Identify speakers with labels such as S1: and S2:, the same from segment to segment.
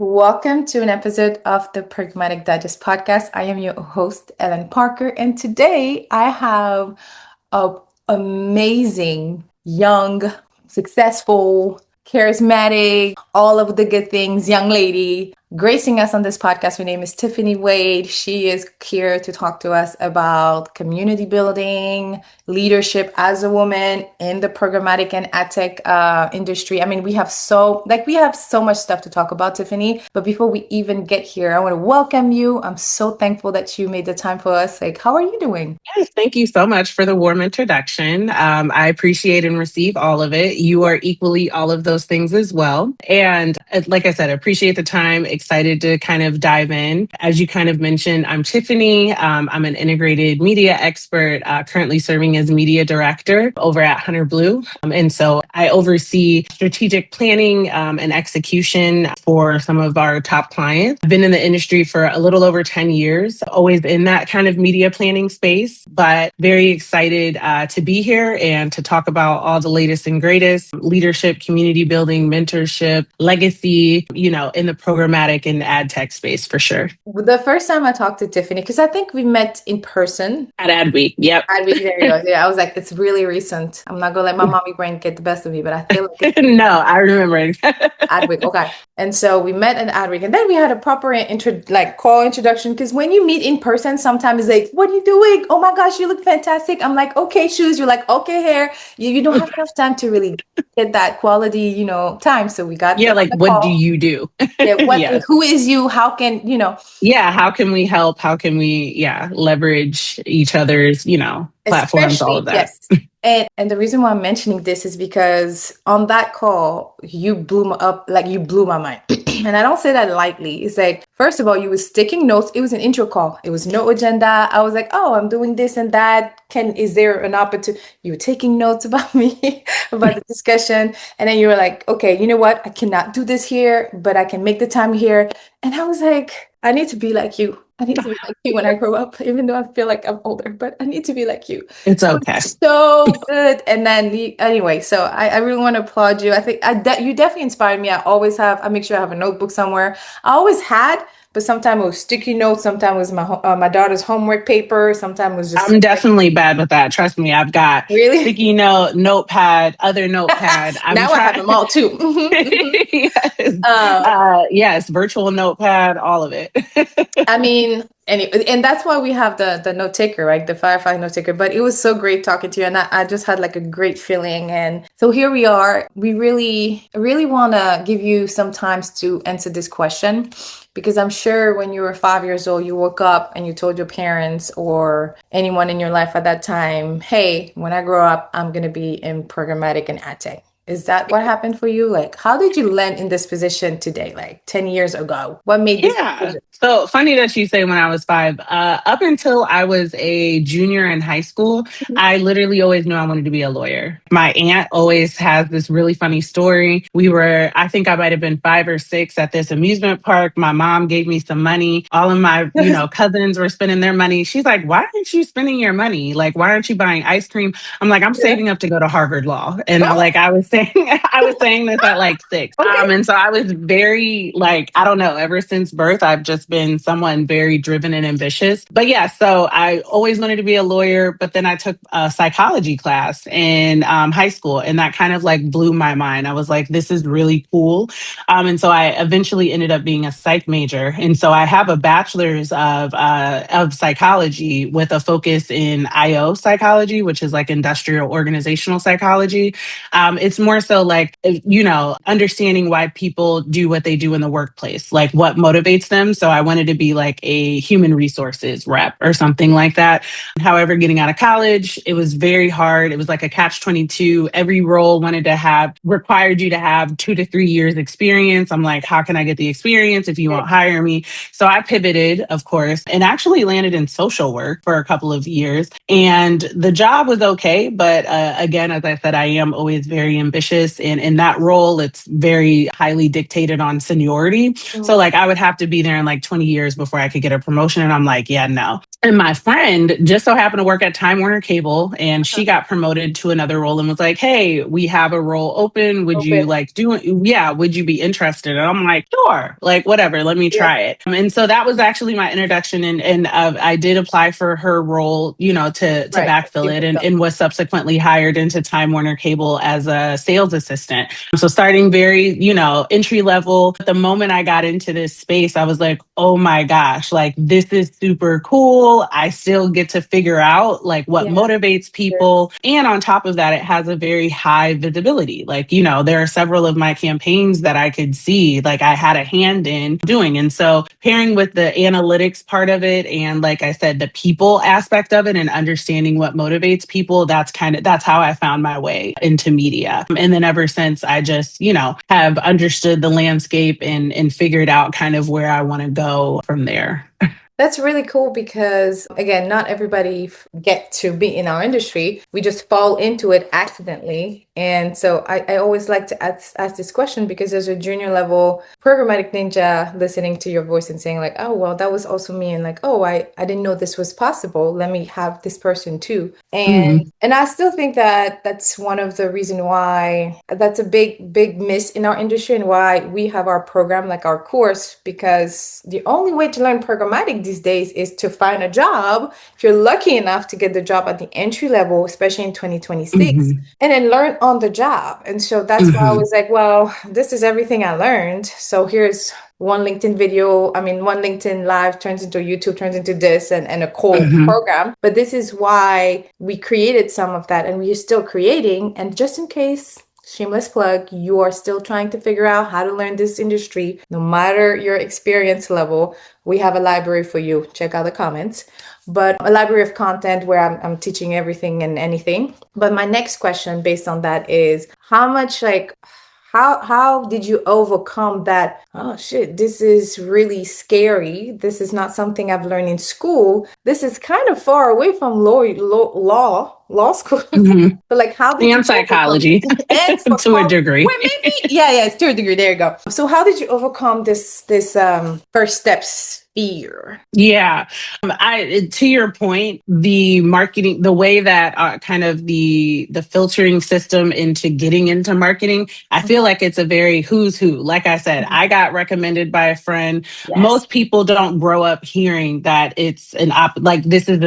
S1: Welcome to an episode of the Programmatic Digest podcast. I am your host, Hélène Parker, and today I have an amazing, young, successful, charismatic, all of the good things young lady gracing us on this podcast. Her name is Tiffany Wade. She is here to talk to us about community building, leadership as a woman in the programmatic and ad tech industry. I mean, we have so much stuff to talk about, Tiffany. But before we even get here, I want to welcome you. I'm so thankful that you made the time for us. How are you doing?
S2: Yes, thank you so much for the warm introduction. I appreciate and receive all of it. You are equally all of those things as well. And like I said, I appreciate the time. Excited to kind of dive in. As you kind of mentioned, I'm Tiffany. I'm an integrated media expert, currently serving as media director over at Hunter Blue. And so I oversee strategic planning and execution for some of our top clients. I've been in the industry for a little over 10 years, always in that kind of media planning space, but very excited to be here and to talk about all the latest and greatest leadership, community building, mentorship, legacy, in the programmatic and ad tech space for sure.
S1: The first time I talked to Tiffany, because I think we met in person.
S2: At Adweek, yep.
S1: Adweek, there you go. Yeah, I was like, it's really recent. I'm not going to let my mommy brain get the best of me, but I feel like
S2: No, I remember it.
S1: Adweek, okay. And so we met at Adweek, and then we had a proper call introduction, because when you meet in person, sometimes it's like, what are you doing? Oh my gosh, you look fantastic. I'm like, okay, shoes. You're like, okay, hair. You don't have enough time to really get that quality, time. So we got
S2: what do you do?
S1: Yes. Who is you? How can
S2: how can we help? How can we leverage each other's platforms, all of that.
S1: Yes. And the reason why I'm mentioning this is because on that call, you blew me up, you blew my mind. And I don't say that lightly. It's like, first of all, you was taking notes. It was an intro call. It was no agenda. I was like, oh, I'm doing this and that. Is there an opportunity? You were taking notes about me, about the discussion. And then you were like, okay, you know what? I cannot do this here, but I can make the time here. And I was like, I need to be like you. I need to be like you when I grow up, even though I feel like I'm older, but I need to be like you.
S2: It's okay.
S1: So good. And then anyway, so I really want to applaud you. I think you definitely inspired me. I make sure I have a notebook somewhere. I always had, but sometimes it was sticky notes. Sometimes it was my daughter's homework paper. Sometimes it was just.
S2: I'm definitely bad with that. Trust me, I've got sticky note, notepad, other notepad.
S1: I have them all too.
S2: Yes, virtual notepad, all of it.
S1: I mean, and that's why we have the note taker, right? The Firefly note taker. But it was so great talking to you, and I just had a great feeling. And so here we are. We really want to give you some time to answer this question, because I'm sure when you were 5 years old, you woke up and you told your parents or anyone in your life at that time, hey, when I grow up, I'm going to be in programmatic and ad tech. Is that what happened for you? How did you land in this position today, 10 years ago? What made this decision?
S2: So funny that you say when I was 5. Up until I was a junior in high school, I literally always knew I wanted to be a lawyer. My aunt always has this really funny story. I think I might have been 5 or 6 at this amusement park. My mom gave me some money. All of my, cousins were spending their money. She's like, why aren't you spending your money? Why aren't you buying ice cream? I'm like, I'm saving up to go to Harvard Law. And I was saying this at 6.
S1: Okay.
S2: And so I was very I don't know, ever since birth, I've just been someone very driven and ambitious. But yeah, so I always wanted to be a lawyer, but then I took a psychology class in high school, and that kind of blew my mind. I was like, this is really cool. And so I eventually ended up being a psych major. And so I have a bachelor's of psychology with a focus in IO psychology, which is industrial organizational psychology. It's more so understanding why people do what they do in the workplace, what motivates them. So I wanted to be a human resources rep or something like that. However, getting out of college, it was very hard. It was a catch-22. Every role required you to have 2 to 3 years experience. I'm like, how can I get the experience if you won't hire me? So I pivoted, of course, and actually landed in social work for a couple of years. And the job was okay. But again, as I said, I am always very ambitious. And in that role, it's very highly dictated on seniority. Mm-hmm. So I would have to be there in 20 years before I could get a promotion. And I'm like, yeah, no. And my friend just so happened to work at Time Warner Cable, and she got promoted to another role and was like, "Hey, we have a role open. Would you
S1: Open.
S2: like do it? Yeah, would you be interested?" And I'm like, "Sure, like whatever. Let me
S1: Yeah.
S2: try it." And so that was actually my introduction, and I did apply for her role, to
S1: Right.
S2: backfill it, and was subsequently hired into Time Warner Cable as a sales assistant. So starting very, entry level. But the moment I got into this space, I was like, "Oh my gosh, like this is super cool. I still get to figure out like what
S1: Yeah.
S2: motivates people." And on top of that, it has a very high visibility. Like, there are several of my campaigns that I could see, like I had a hand in doing. And so pairing with the analytics part of it, and like I said, the people aspect of it and understanding what motivates people, that's how I found my way into media. And then ever since, I just, have understood the landscape and figured out kind of where I want to go from there.
S1: That's really cool because, again, not everybody get to be in our industry. We just fall into it accidentally. And so I always like to ask this question because there's a junior level programmatic ninja listening to your voice and saying like, oh, well, that was also me. And like, oh, I didn't know this was possible. Let me have this person too.
S2: Mhm.
S1: And I still think that that's one of the reason why that's a big miss in our industry and why we have our program, like our course, because the only way to learn programmatic these days is to find a job. If you're lucky enough to get the job at the entry level, especially in 2026,
S2: Mhm.
S1: and then learn on the job. And so that's why I
S2: Mhm.
S1: was like, well, this is everything I learned. So here's one LinkedIn video, one LinkedIn live turns into YouTube, turns into this and a whole
S2: Mhm.
S1: program. But this is why we created some of that and we're still creating. And just in case, shameless plug, you are still trying to figure out how to learn this industry, no matter your experience level, we have a library for you. Check out the comments. But a library of content where I'm teaching everything and anything. But my next question based on that is how much like how did you overcome that? Oh shit, this is really scary. This is not something I've learned in school. This is kind of far away from law school.
S2: Mhm.
S1: But like, how did you
S2: And
S1: overcome
S2: psychology
S1: and
S2: to a degree.
S1: wait, maybe yeah, it's to a degree. There you go. So how did you overcome this first steps fear?
S2: Yeah. I to your point, the marketing, the way that kind of the filtering system into getting into marketing, I feel like it's a very who's who. Like I said,
S1: Mhm.
S2: I got recommended by a friend.
S1: Yes.
S2: Most people don't grow up hearing that it's like this is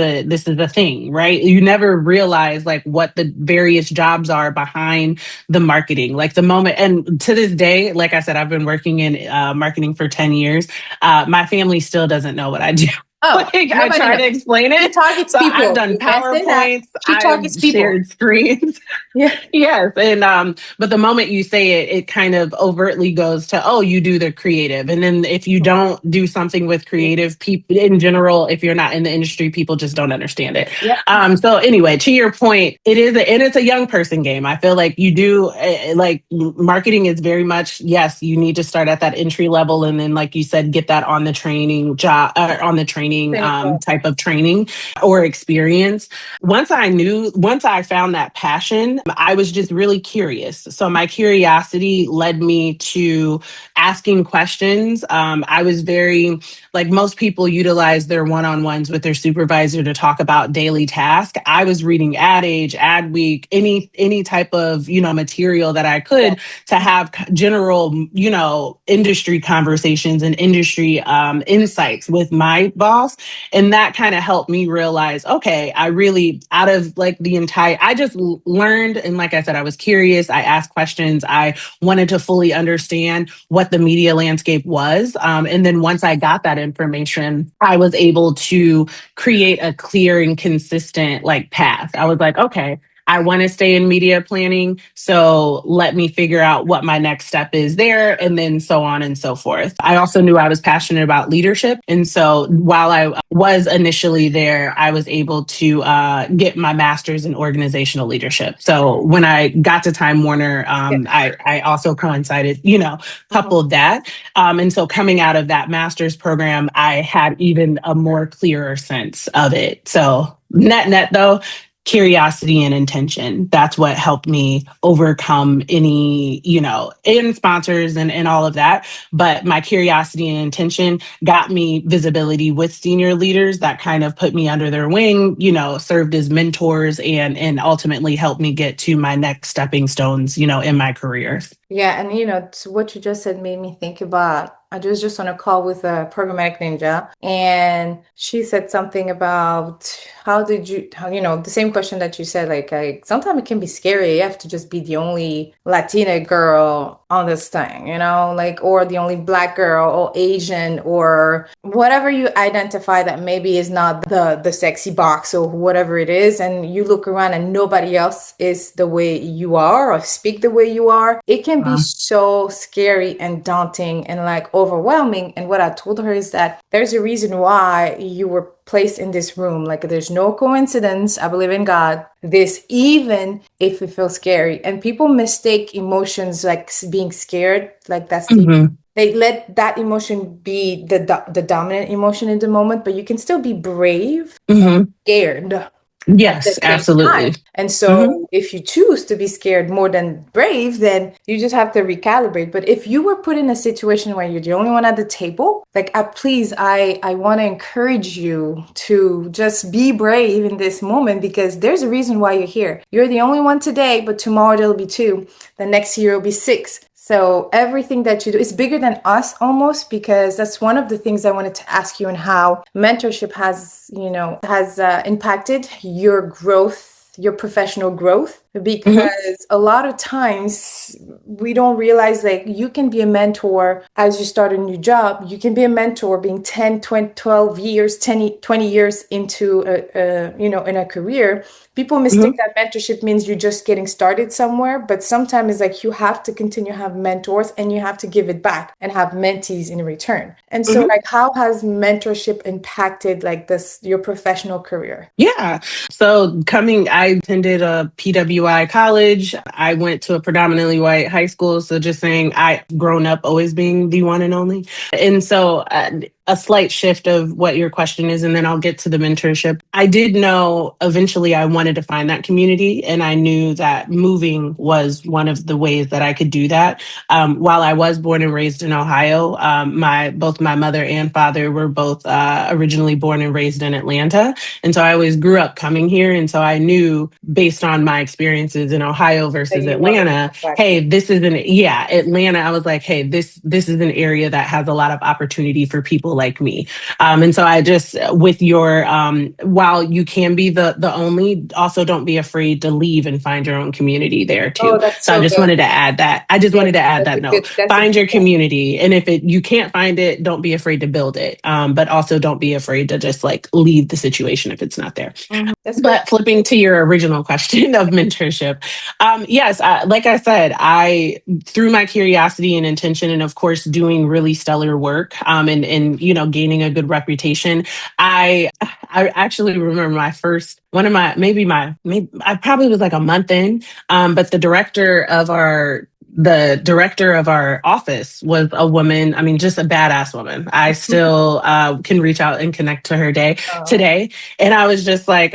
S2: a thing, right? You never realize like what the various jobs are behind the marketing. Like the moment, and to this day, like I said, I've been working in marketing for 10 years. My family still doesn't know what I do.
S1: Oh,
S2: Like I
S1: nobody
S2: try to
S1: knows.
S2: explain
S1: She
S2: it.
S1: targets
S2: So I've
S1: people.
S2: done
S1: You can't say that.
S2: PowerPoints,
S1: She
S2: I've
S1: targets people.
S2: shared screens.
S1: Yeah.
S2: Yes, and but the moment you say it, it kind of overtly goes to, oh, you do the creative, and then if you don't do something with creative, people in general, if you're not in the industry, people just don't understand it.
S1: Yep.
S2: So anyway, to your point, and it's a young person game. I feel like you do like marketing is very much, yes, you need to start at that entry level, and then like you said, get that on the training job, on the training
S1: Training club.
S2: type of training or experience. Once I found that passion, I was just really curious. So my curiosity led me to asking questions. I was very, like most people utilize their one-on-ones with their supervisor to talk about daily tasks. I was reading Ad Age, Ad Week, any type of, material that I could to have general, industry conversations and industry insights with my boss. And that kind of helped me realize, okay, I really, out of like I just learned. And like I said, I was curious. I asked questions. I wanted to fully understand what the media landscape was. And then once I got that information, I was able to create a clear and consistent like path. I was like, okay, I want to stay in media planning. So let me figure out what my next step is there, and then so on and so forth. I also knew I was passionate about leadership. And so while I was initially there, I was able to get my master's in organizational leadership. So when I got to Time Warner, I also coincided, coupled that. And so coming out of that master's program, I had even a more clearer sense of it. So net though, curiosity and intention. That's what helped me overcome any, in sponsors and all of that. But my curiosity and intention got me visibility with senior leaders that kind of put me under their wing, served as mentors and ultimately helped me get to my next stepping stones, in my career.
S1: Yeah, and what you just said made me think about, I was just on a call with a programmatic ninja, and she said something about the same question that you said, like sometimes it can be scary. You have to just be the only Latina girl on this thing, or the only Black girl or Asian or whatever you identify that maybe is not the sexy box or whatever it is, and you look around and nobody else is the way you are or speak the way you are. It can be so scary and daunting and like overwhelming. And what I told her is that there's a reason why you were placed in this room. Like, there's no coincidence. I believe in God. This, even if it feels scary, and people mistake emotions like being scared, like that's they let that emotion be the dominant emotion in the moment, but you can still be brave, scared.
S2: Yes, absolutely.
S1: And so if you choose to be scared more than brave, then you just have to recalibrate. But if you were put in a situation where you're the only one at the table, like, I want to encourage you to just be brave in this moment, because there's a reason why you're here. You're the only one today, but tomorrow there'll be 2. The next year will be 6. So everything that you do is bigger than us almost, because that's one of the things I wanted to ask you, and how mentorship has impacted your growth, your professional growth, because a lot of times we don't realize, like, you can be a mentor as you start a new job. You can be a mentor being 10, 20, 12 years, 10, 20 years into in a career. People mistake that mentorship means you're just getting started somewhere, but sometimes it's like you have to continue to have mentors and you have to give it back and have mentees in return. And so, like, how has mentorship impacted like this, your professional career?
S2: Yeah. So I attended a PWI college. I went to a predominantly white high school. So just saying, I've grown up always being the one and only. And so a slight shift of what your question is, and then I'll get to the mentorship. I did know eventually I wanted to find that community, and I knew that moving was one of the ways that I could do that. While I was born and raised in Ohio, both my mother and father were both originally born and raised in Atlanta. And so I always grew up coming here. And so I knew, based on my experiences in Ohio versus Atlanta, hey, Atlanta, I was like, hey, this is an area that has a lot of opportunity for people like me. And so I just, with your, while you can be the only, also don't be afraid to leave and find your own community there too.
S1: Oh, that's
S2: so I just
S1: good.
S2: wanted to add that. Wanted to add that note. Find your community. And if you can't find it, don't be afraid to build it. But also don't be afraid to just like leave the situation if it's not there. But flipping to your original question of mentorship, yes, like I said, through my curiosity and intention, and of course doing really stellar work, and gaining a good reputation, I actually remember I probably was like a month in, but the director of our office was a woman. I mean, just a badass woman. I still can reach out and connect to her today. And I was just like,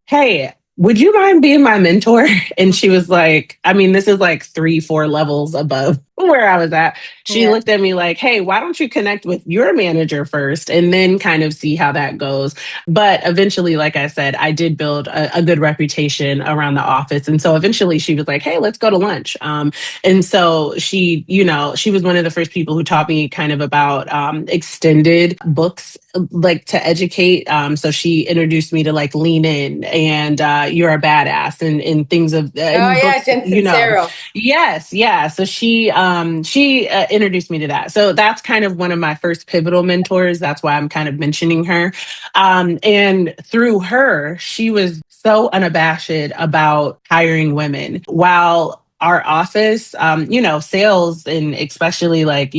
S2: hey, would you mind being my mentor? And she was like, I mean, this is like 3-4 levels above where I was at. She looked at me like, hey, why don't you connect with your manager first and then kind of see how that goes? But eventually, like I said, I did build a good reputation around the office. And so eventually she was like, hey, let's go to lunch. And so she was one of the first people who taught me kind of about extended books, like to educate. So she introduced me to like Lean In and You're a Badass and things of books, Yes. Yeah. So she introduced me to that. So that's kind of one of my first pivotal mentors. That's why I'm kind of mentioning her. And through her, she was so unabashed about hiring women. While our office, sales, and especially like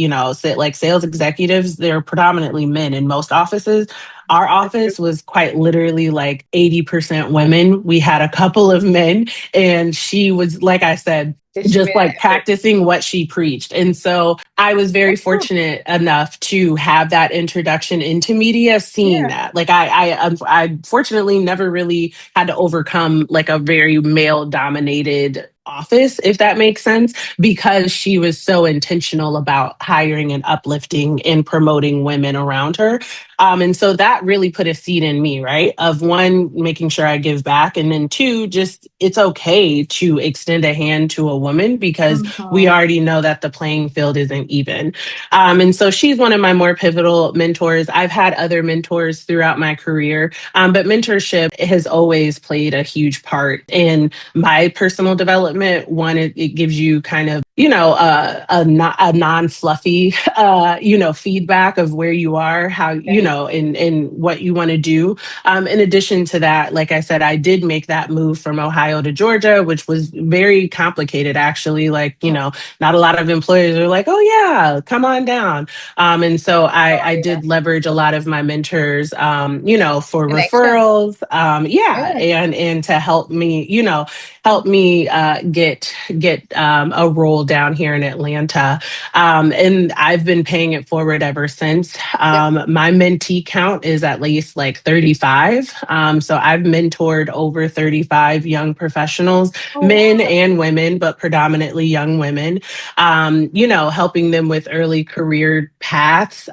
S2: sales executives, they're predominantly men in most offices. Our office was quite literally like 80% women. We had a couple of men, and she was, like I said,
S1: Did she
S2: just
S1: made
S2: like
S1: an effort?
S2: practicing what she preached. And so I was very
S1: That's cool.
S2: fortunate enough to have that introduction into media, seeing
S1: Yeah.
S2: that. Like I fortunately never really had to overcome like a very male dominated office, if that makes sense, because she was so intentional about hiring and uplifting and promoting women around her. And so that really put a seed in me, right? Of one, making sure I give back. And then two, just it's okay to extend a hand to a woman because we
S1: Mhm.
S2: already know that the playing field isn't even. And so she's one of my more pivotal mentors. I've had other mentors throughout my career, but mentorship has always played a huge part in my personal development. One, it gives you kind of, a non-fluffy, feedback of where you are, how,
S1: Right.
S2: and what you want to do. In addition to that, like I said, I did make that move from Ohio to Georgia, which was very complicated, actually. Like, not a lot of employers are like, oh, yeah, come on down. And so
S1: Oh,
S2: I
S1: yeah.
S2: did leverage a lot of my mentors, for
S1: Connection.
S2: referrals. Yeah.
S1: Yeah.
S2: And to help me, help me get a role down here in Atlanta. And I've been paying it forward ever since.
S1: Yep.
S2: My mentee count is at least like 35. So I've mentored over 35 young professionals,
S1: Oh,
S2: men
S1: wow.
S2: and women, but predominantly young women, helping them with early career paths.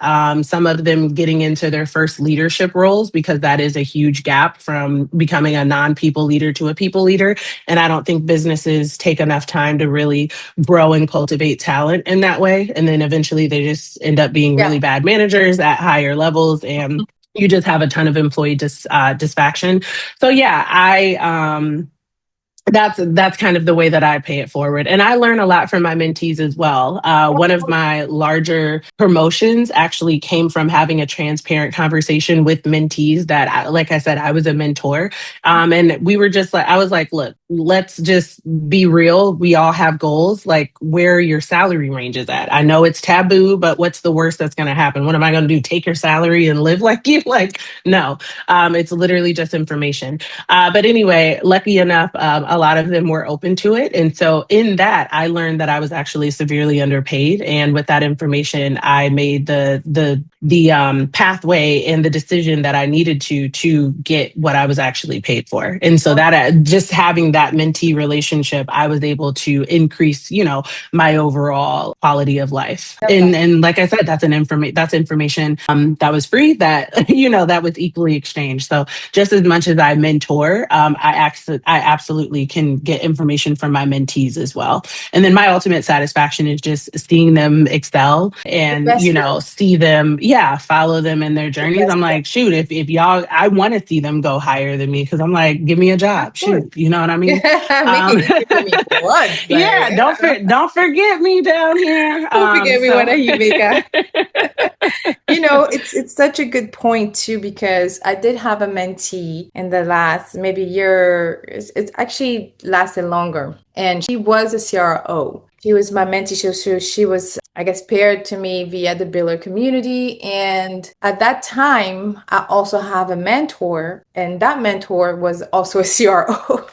S2: Some of them getting into their first leadership roles because that is a huge gap from becoming a non-people leader to a people leader. And I don't think businesses take enough time to really grow and cultivate talent in that way. And then eventually they just end up being really
S1: Yeah.
S2: bad managers at higher levels, and you just have a ton of employee disfaction. So yeah, that's kind of the way that I pay it forward. And I learn a lot from my mentees as well. One of my larger promotions actually came from having a transparent conversation with mentees that, like I said, I was a mentor. And we were just like, I was like, look, let's just be real. We all have goals. Like, where are your salary ranges at? I know it's taboo, but what's the worst that's going to happen? What am I going to do? Take your salary and live like you? Like, no, it's literally just information. But anyway, lucky enough, a lot of them were open to it. And so in that, I learned that I was actually severely underpaid. And with that information, I made the pathway and the decision that I needed to get what I was actually paid for. And so that just having that mentee relationship, I was able to increase, my overall quality of life.
S1: Love that.
S2: And like I said, that's information that was free, that that was equally exchanged. So just as much as I mentor, I absolutely can get information from my mentees as well. And then my ultimate satisfaction is just seeing them excel
S1: The
S2: and,
S1: best feeling.
S2: see them, yeah, follow them in their
S1: The
S2: journeys.
S1: best
S2: I'm
S1: feeling.
S2: like, shoot, if y'all, I want to see them go higher than me because I'm like, give me a
S1: Of
S2: job,
S1: course.
S2: shoot, you know what I mean?
S1: Mickey,
S2: Um,
S1: you giving me plugs.
S2: yeah,
S1: Like,
S2: don't forget me down here.
S1: don't forget me when
S2: So
S1: you make a. It's such a good point too, because I did have a mentee in the last maybe year. It's actually lasted longer, and she was a CRO. She was my mentee. She was, I guess, paired to me via the Biller community. And at that time, I also have a mentor, and that mentor was also a CRO.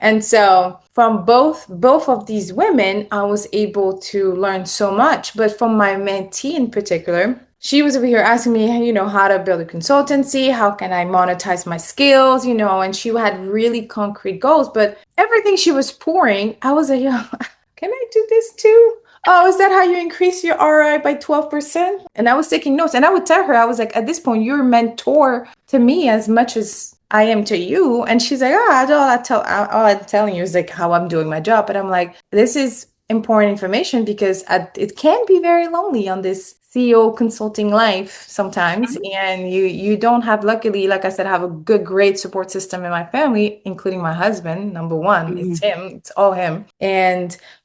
S1: And so from both of these women, I was able to learn so much. But from my mentee in particular, she was over here asking me, how to build a consultancy, how can I monetize my skills, and she had really concrete goals. But everything she was pouring, I was like, can I do this too? Oh, is that how you increase your ROI by 12%? And I was taking notes, and I would tell her, I was like, at this point, you're a mentor to me as much as I am to you. And she's like, all I'm telling you is like how I'm doing my job. But I'm like, this is important information because it can be very lonely on this CEO consulting life sometimes. And you don't have, luckily, like I said, have a good, great support system in my family, including my husband. Number one, it's
S2: mhm,
S1: him, it's all him.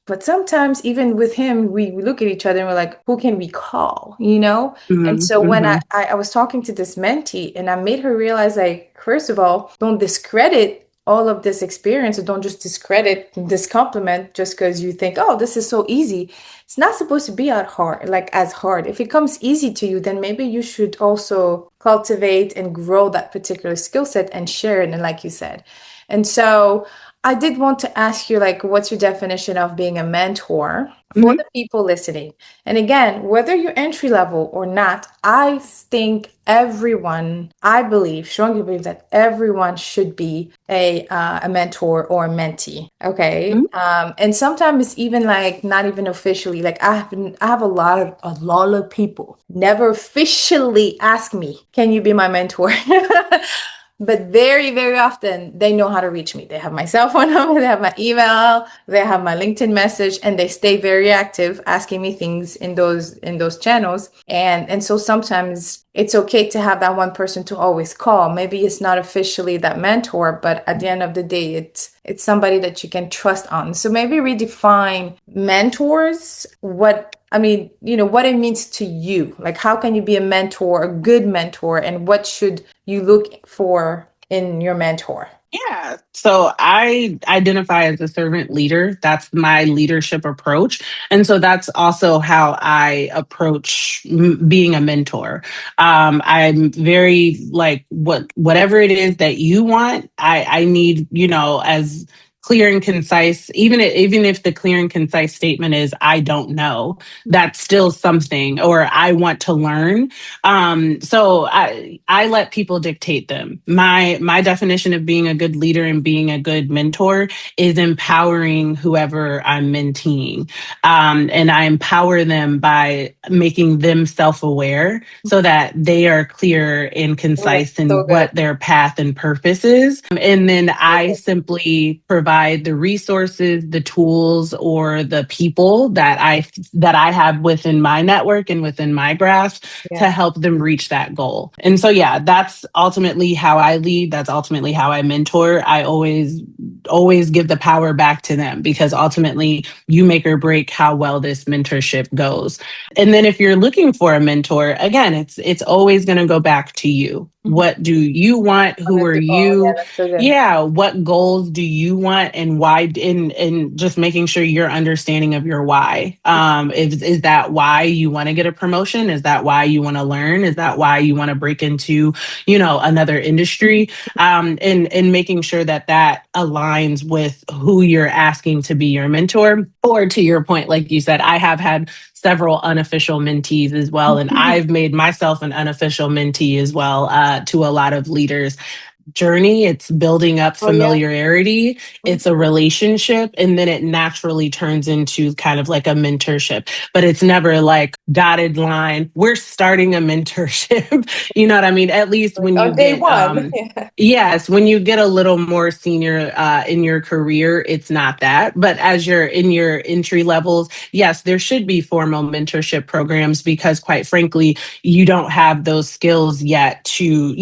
S1: But sometimes even with him, we look at each other and we're like, who can we call, And
S2: mhm,
S1: so when
S2: mhm,
S1: I was talking to this mentee and I made her realize, like, first of all, don't discredit all of this experience, so don't just discredit this compliment just because you think, oh, this is so easy. It's not supposed to be as hard. If it comes easy to you, then maybe you should also cultivate and grow that particular skill set and share it. And like you said. And so I did want to ask you, like, what's your definition of being a mentor for
S2: Mhm.
S1: the people listening? And again, whether you're entry level or not, I think I believe, strongly believe that everyone should be a mentor or a mentee. Okay.
S2: Mhm.
S1: And sometimes it's even like not even officially. Like I have a lot of people never officially ask me, can you be my mentor? But very, very often they know how to reach me. They have my cell phone number, they have my email, they have my LinkedIn message, and they stay very active asking me things in those channels. And so sometimes it's okay to have that one person to always call. Maybe it's not officially that mentor, but at the end of the day, it's somebody that you can trust on. So maybe redefine mentors, what it means to you. Like, how can you be a mentor, a good mentor, and what should you look for in your mentor?
S2: Yeah. So I identify as a servant leader. That's my leadership approach. And so that's also how I approach being a mentor. I'm very like whatever it is that you want, I need, as clear and concise, even if the clear and concise statement is I don't know, that's still something, or I want to learn. So I let people dictate them. My definition of being a good leader and being a good mentor is empowering whoever I'm menteeing. And I empower them by making them self-aware so that they are clear and
S1: Right.
S2: concise in
S1: So good.
S2: what their path and purpose is. And then I simply provide the resources, the tools, or the people that I have within my network and within my grasp
S1: Yeah.
S2: to help them reach that goal. And so, yeah, that's ultimately how I lead. That's ultimately how I mentor. I always give the power back to them because ultimately you make or break how well this mentorship goes. And then if you're looking for a mentor, again, it's always going to go back to you.
S1: Mhm.
S2: What do you want? Who are
S1: Oh, yeah,
S2: you?
S1: that's so good.
S2: Yeah, what goals do you want and why, and just making sure you're understanding of your why. Is that why you want to get a promotion? Is that why you want to learn? Is that why you want to break into, another industry? And making sure that that aligns with who you're asking to be your mentor. Or to your point, like you said, I have had several unofficial mentees as well. And I've made myself an unofficial mentee as well, to a lot of leaders journey. It's building up
S1: Oh, yeah.
S2: familiarity, it's a relationship, and then it naturally turns into kind of like a mentorship. But it's never like dotted line, we're starting a mentorship. You know what I mean? At least
S1: Like
S2: when you
S1: on day
S2: get
S1: one. Yeah.
S2: yes, when you get a little more senior in your career, it's not that. But as you're in your entry levels, yes, there should be formal mentorship programs because, quite frankly, you don't have those skills yet to,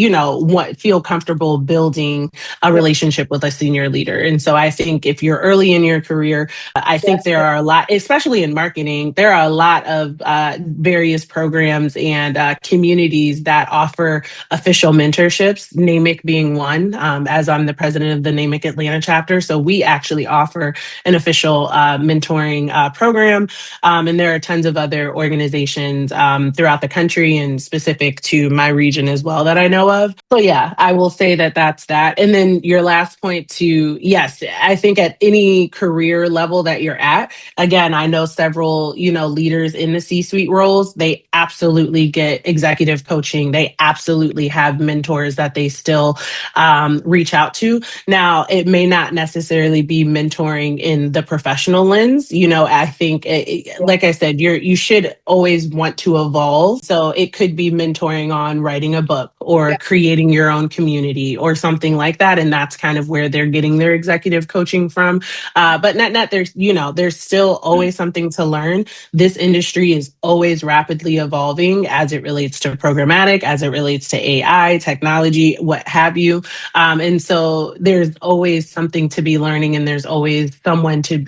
S2: feel comfortable building a
S1: Yeah.
S2: relationship with a senior leader. And so I think if you're early in your career, I think
S1: Yes.
S2: there are a lot, especially in marketing, there are a lot of various programs and communities that offer official mentorships, NAMIC being one, as I'm the president of the NAMIC Atlanta chapter. So we actually offer an official mentoring program. And there are tons of other organizations throughout the country and specific to my region as well that I know of. So yeah, I will say that that's that. And then your last point to, yes, I think at any career level that you're at, again, I know several, leaders in the C-suite roles, they absolutely get executive coaching. They absolutely have mentors that they still reach out to. Now, it may not necessarily be mentoring in the professional lens. I think,
S1: Yeah.
S2: like I said, you should always want to evolve. So it could be mentoring on writing a book or
S1: Yeah.
S2: creating your own community or something like that. And that's kind of where they're getting their executive coaching from. But net, there's still always something to learn. This industry is always rapidly evolving as it relates to programmatic, as it relates to AI, technology, what have you. And so there's always something to be learning, and there's always someone to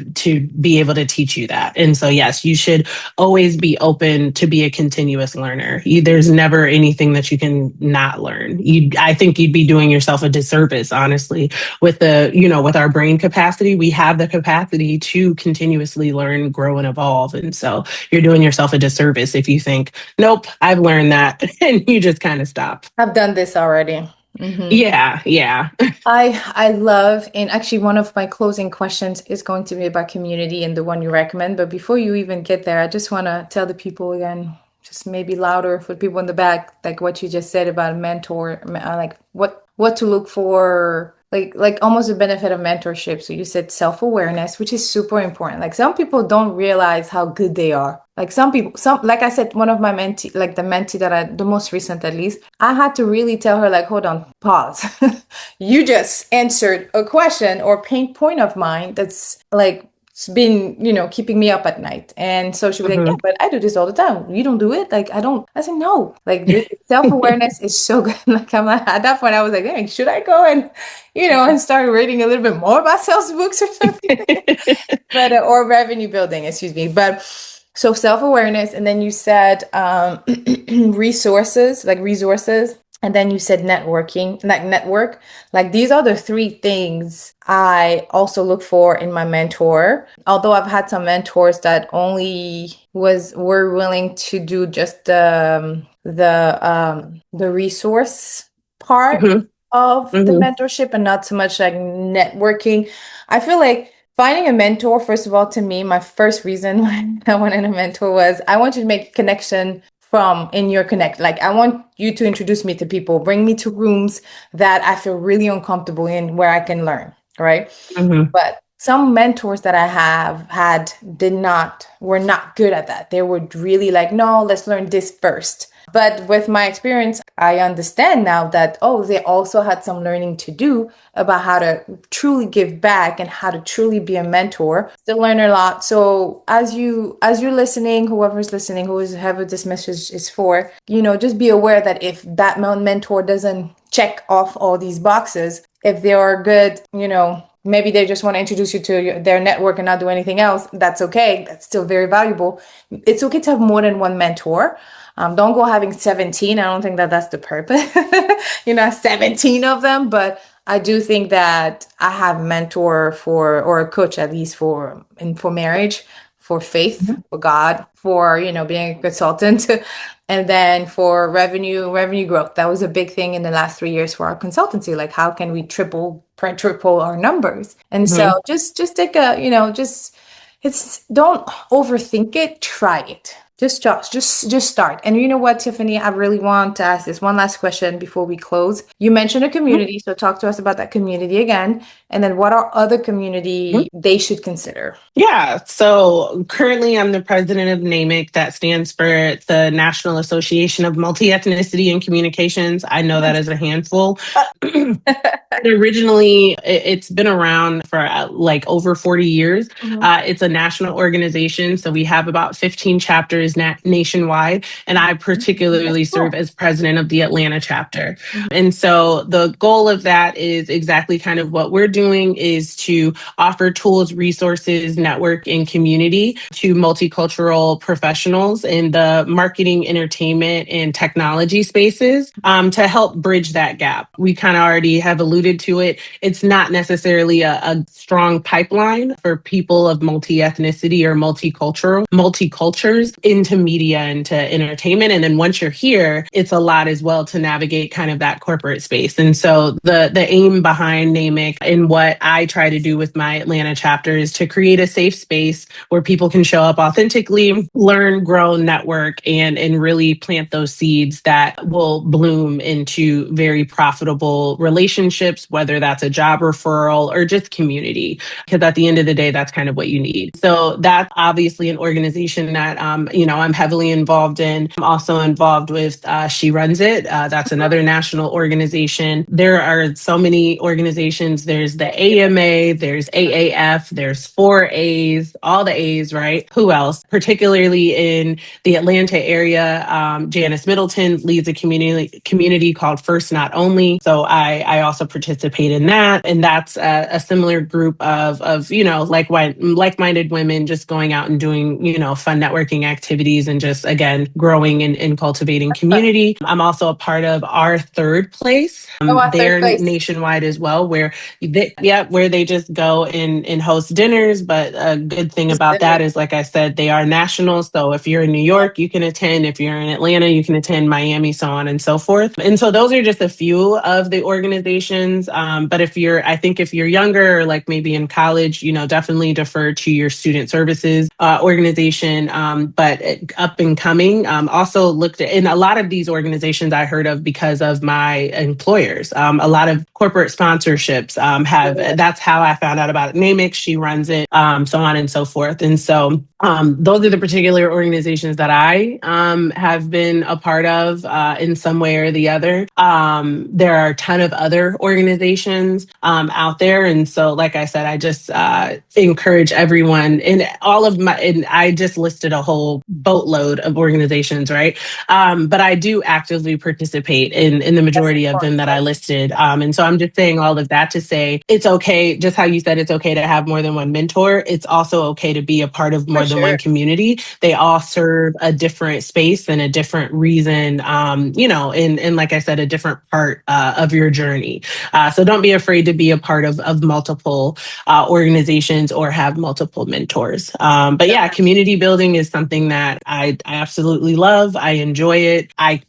S2: be able to teach you that. And so yes, you should always be open to be a continuous learner. There's never anything that you can not not learn. I think you'd be doing yourself a disservice, honestly, with with our brain capacity. We have the capacity to continuously learn, grow, and evolve. And so you're doing yourself a disservice if you think, nope, I've learned that, and you just kind of stop.
S1: I've done this already. Mm-hmm.
S2: Yeah.
S1: I love, and actually one of my closing questions is going to be about community and the one you recommend. But before you even get there, I just want to tell the people again, just maybe louder for people in the back, like what you just said about mentor, like what to look for, like almost the benefit of mentorship. So you said self-awareness, which is super important. Like some people don't realize how good they are. Like some people, like I said, one of my mentee, like the mentee the most recent at least, I had to really tell her, like, hold on, pause. You just answered a question or pain point of mine that's like it's been, keeping me up at night. And so she was like, yeah, but I do this all the time. You don't do it? Like, I don't. I said, no. Like, this self-awareness is so good. Like, I'm like, at that point, I was like, hey, should I go and, and start reading a little bit more about sales books or something? But, or revenue building, excuse me. But so self-awareness. And then you said resources. And then you said networking, like network. Like these are the three things I also look for in my mentor. Although I've had some mentors that only were willing to do just the resource part of the mentorship and not so much like networking. I feel like finding a mentor, first of all, to me, my first reason why I wanted a mentor was I wanted to make a connection in your connect. Like I want you to introduce me to people, bring me to rooms that I feel really uncomfortable in where I can learn, right? But some mentors that I have had were not good at that. They were really like, no, let's learn this first. But with my experience, I understand now that, they also had some learning to do about how to truly give back and how to truly be a mentor. Still learn a lot. So as you're listening, whoever's listening, whoever this message is for, just be aware that if that mentor doesn't check off all these boxes, if they are good, maybe they just want to introduce you to their network and not do anything else, that's okay. That's still very valuable. It's okay to have more than one mentor. Don't go having 17. I don't think that that's the purpose, 17 of them. But I do think that I have a mentor or a coach, at least for marriage, for faith, for God, for, being a consultant. And then for revenue growth. That was a big thing in the last 3 years for our consultancy. Like, how can we triple our numbers? And so just take don't overthink it. Try it. Just start. And you know what, Tiffany, I really want to ask this one last question before we close. You mentioned a community, so talk to us about that community again. And then what are other community they should consider?
S2: Yeah. So currently I'm the president of NAMIC. That stands for the National Association of Multi-Ethnicity and Communications. I know that as a handful. Originally, it's been around for like over 40 years. It's a national organization. So we have about 15 chapters nationwide. And I particularly serve as president of the Atlanta chapter. And so the goal of that is exactly kind of what we're doing, is to offer tools, resources, network, and community to multicultural professionals in the marketing, entertainment, and technology spaces to help bridge that gap. We kind of already have alluded to it. It's not necessarily a strong pipeline for people of multi-ethnicity or multicultures into media and to entertainment. And then once you're here, it's a lot as well to navigate kind of that corporate space. And so the aim behind NAMIC and what I try to do with my Atlanta chapter is to create a safe space where people can show up authentically, learn, grow, network, and really plant those seeds that will bloom into very profitable relationships, whether that's a job referral or just community. Because at the end of the day, that's kind of what you need. So that's obviously an organization that, I'm heavily involved in. I'm also involved with She Runs It. That's another national organization. There are so many organizations. There's the AMA, there's AAF, there's 4As, all the A's, right? Who else? Particularly in the Atlanta area, Janice Middleton leads a community called First Not Only. So I also participate in that. And that's a similar group of like-minded women just going out and doing, fun networking activities activities and just, again, growing and cultivating community. I'm also a part of our Third Place.
S1: our third
S2: They're
S1: place.
S2: nationwide as well, where where they just go and host dinners. But a good thing
S1: Just
S2: about that
S1: dinner.
S2: is, like I said, they are national. So if you're in New York, you can attend. If you're in Atlanta, you can attend. Miami, so on and so forth. And so those are just a few of the organizations. But I think if you're younger, or like maybe in college, definitely defer to your student services organization. But up and coming, also looked at in a lot of these organizations I heard of because of my employers. A lot of corporate sponsorships have. That's how I found out about it. Namix, she runs it, so on and so forth. And so those are the particular organizations that I have been a part of in some way or the other. There are a ton of other organizations out there. And so, like I said, I just encourage everyone and I just listed a whole boatload of organizations, right? But I do actively participate in the majority of them that I listed. And so I'm just saying all of that to say it's okay, just how you said it's okay to have more than one mentor. It's also okay to be a part of more than one community. They all serve a different space and a different reason, and like I said, a different part of your journey. So don't be afraid to be a part of multiple organizations or have multiple mentors. But yeah, community building is something that I absolutely love. I enjoy it. I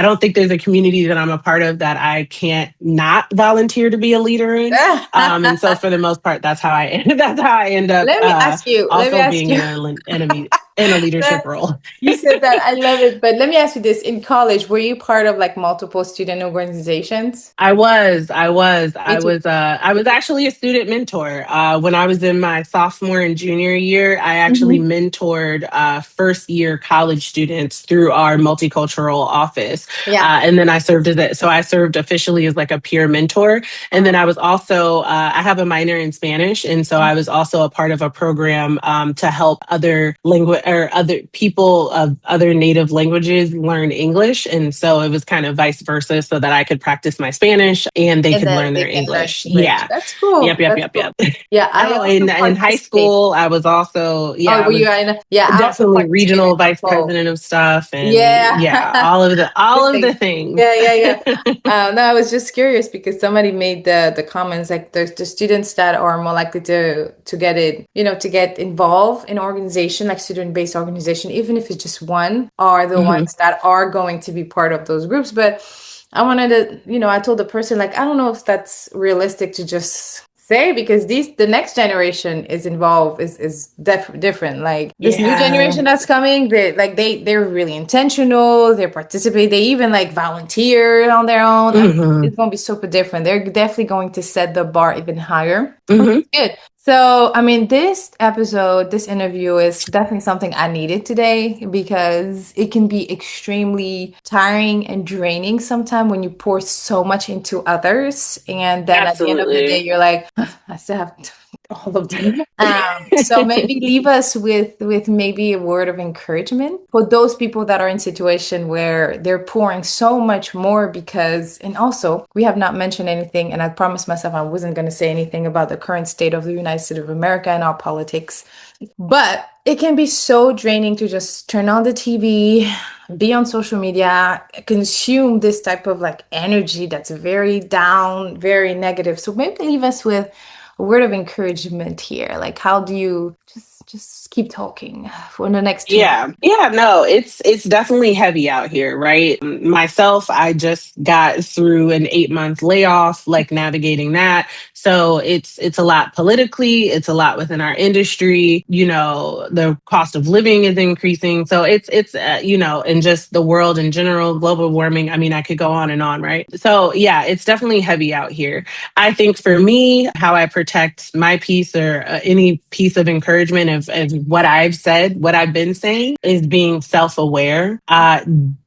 S2: don't think there's a community that I'm a part of that I can't not volunteer to be a leader in. And so for the most part, that's how I end up
S1: Let me ask you.
S2: also being in a leadership role.
S1: You said that. I love it. But let me ask you this. In college, were you part of like multiple student organizations?
S2: I was
S1: Me too.
S2: actually a student mentor. When I was in my sophomore and junior year, I actually
S1: Mhm.
S2: mentored first year college students through our multicultural office.
S1: Yeah.
S2: And then I served officially as like a peer mentor. And then I was also, I have a minor in Spanish. And so I was also a part of a program to help other people of other native languages learn English. And so it was kind of vice versa, so that I could practice my Spanish and they
S1: And
S2: could
S1: then
S2: learn
S1: they
S2: their
S1: can learn
S2: English.
S1: English.
S2: Yeah.
S1: That's cool. That's cool.
S2: Yep.
S1: Yeah, I
S2: Oh,
S1: also
S2: in high
S1: participate.
S2: school, I was also,
S1: Oh,
S2: I
S1: were you
S2: was
S1: in? Yeah, I also
S2: definitely
S1: participate in
S2: regional vice
S1: football.
S2: president of stuff, and
S1: Yeah.
S2: yeah, all
S1: Good
S2: of
S1: thing.
S2: the things.
S1: Yeah. No, I was just curious because somebody made the comments like the students that are more likely to get it, to get involved in organization, like student-based organization, even if it's just one, are the
S2: Mhm.
S1: ones that are going to be part of those groups. But I wanted to, I told the person like, I don't know if that's realistic to just say because the next generation is involved is different. Like this new
S2: Yeah.
S1: generation that's coming, they're really intentional. They participate. They even like volunteer on their own. I mean,
S2: Hmm.
S1: it's going to be super different. They're definitely going to set the bar even higher.
S2: Hmm.
S1: Good. So, I mean, this interview is definitely something I needed today because it can be extremely tiring and draining sometimes when you pour so much into others. And then at the end of the day,
S2: Absolutely.
S1: you're like, I still have all of them. So maybe leave us with maybe a word of encouragement for those people that are in situation where they're pouring so much more and also we have not mentioned anything, and I promised myself I wasn't going to say anything about the current state of the United States of America and our politics. But it can be so draining to just turn on the TV, be on social media, consume this type of like energy that's very down, very negative. So maybe leave us with a word of encouragement here. Like, how do you just keep talking for the next 2 months?
S2: Yeah, no, it's definitely heavy out here, right? Myself, I just got through an 8-month layoff, like navigating that. So it's a lot politically, it's a lot within our industry. The cost of living is increasing. So it's and just the world in general, global warming. I mean, I could go on, right? So yeah, it's definitely heavy out here. I think for me, how I protect my peace or any piece of encouragement of what I've said, what I've been saying, is being self-aware.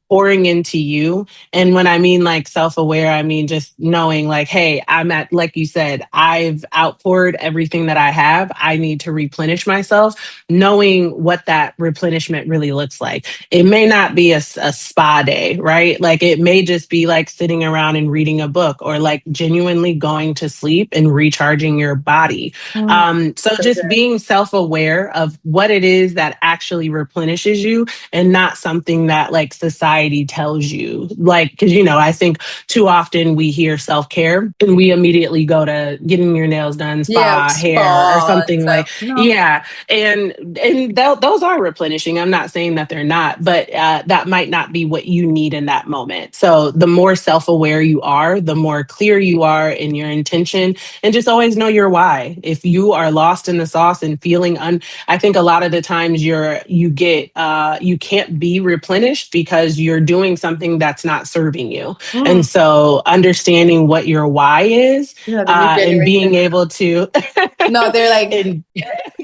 S2: pouring into you. And when I mean like self-aware, I mean just knowing like, hey, I'm at, like you said, I've outpoured everything that I have. I need to replenish myself, knowing what that replenishment really looks like. It may not be a spa day, right? Like it may just be like sitting around and reading a book, or like genuinely going to sleep and recharging your body.
S1: Mm,
S2: So
S1: so
S2: just
S1: good.
S2: being self-aware of what it is that actually replenishes you, and not something that like society tells you. Like, because, I think too often we hear self care and we immediately go to getting your nails done,
S1: Yeah,
S2: spa, hair, or
S1: spa and
S2: something like,
S1: stuff. No.
S2: yeah. And those are replenishing. I'm not saying that they're not, but that might not be what you need in that moment. So the more self aware you are, the more clear you are in your intention, and just always know your why. If you are lost in the sauce and feeling I think a lot of the times you can't be replenished because you're doing something that's not serving you. And
S1: Mm.
S2: so understanding what your why is,
S1: The new
S2: and being
S1: generation.
S2: able to
S1: No, they're like,
S2: and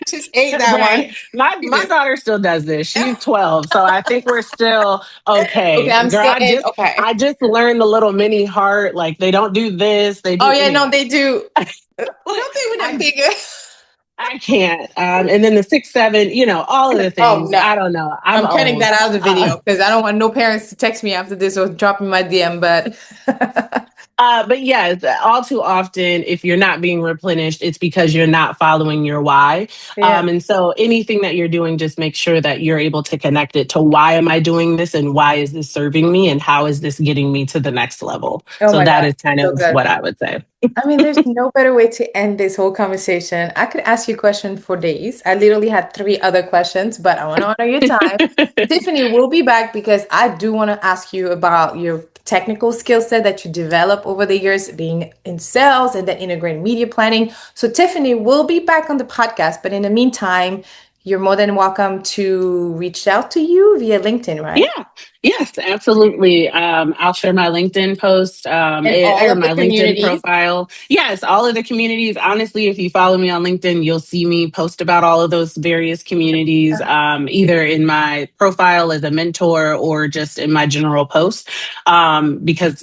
S1: just ate that
S2: right.
S1: one. You
S2: My
S1: just,
S2: daughter still does this. She's 12. So I think we're still
S1: okay,
S2: okay.
S1: I'm
S2: Girl,
S1: still in. Okay.
S2: I just learned the little mini heart. Like they don't do this. They
S1: Oh
S2: do
S1: yeah, no,
S2: anyway.
S1: they do.
S2: Like,
S1: Don't they with them
S2: I
S1: bigger?
S2: I can't. And then the 6, 7, all of the
S1: Oh
S2: things.
S1: no.
S2: I don't know. I'm
S1: I'm cutting
S2: old.
S1: that out of the video because I don't want no parents to text me after this or drop me my DM. But
S2: But yeah, all too often, if you're not being replenished, it's because you're not following your why.
S1: yeah.
S2: And so anything that you're doing, just make sure that you're able to connect it to why am I doing this, and why is this serving me, and how is this getting me to the next level.
S1: Oh
S2: So
S1: my
S2: that
S1: God.
S2: is kind
S1: So
S2: of
S1: good.
S2: what I would say.
S1: I mean, there's no better way to end this whole conversation. I could ask you a question for days. I literally had three other questions, but I want to honor your time. Tiffany will be back because I do want to ask you about your technical skill set that you develop over the years being in sales and then integrating media planning. So Tiffany will be back on the podcast, but in the meantime, you're more than welcome to reach out to you via LinkedIn, right?
S2: Yeah. Yes, absolutely. I'll share my LinkedIn post,
S1: And all
S2: or
S1: of the
S2: my LinkedIn
S1: communities.
S2: profile. Yes, all of the communities. Honestly, if you follow me on LinkedIn, you'll see me post about all of those various communities, either in my profile as a mentor or just in my general post. Because,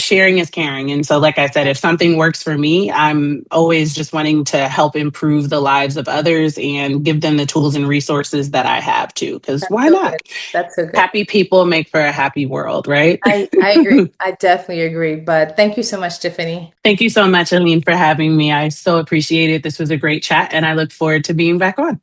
S2: sharing is caring. And so, like I said, if something works for me, I'm always just wanting to help improve the lives of others and give them the tools and resources that I have too. Because
S1: That's
S2: why
S1: so good.
S2: not?
S1: That's so good.
S2: Happy people make for a happy world, right?
S1: I agree. I definitely agree. But thank you so much, Tiffany.
S2: Thank you so much, Aline, for having me. I so appreciate it. This was a great chat, and I look forward to being back on.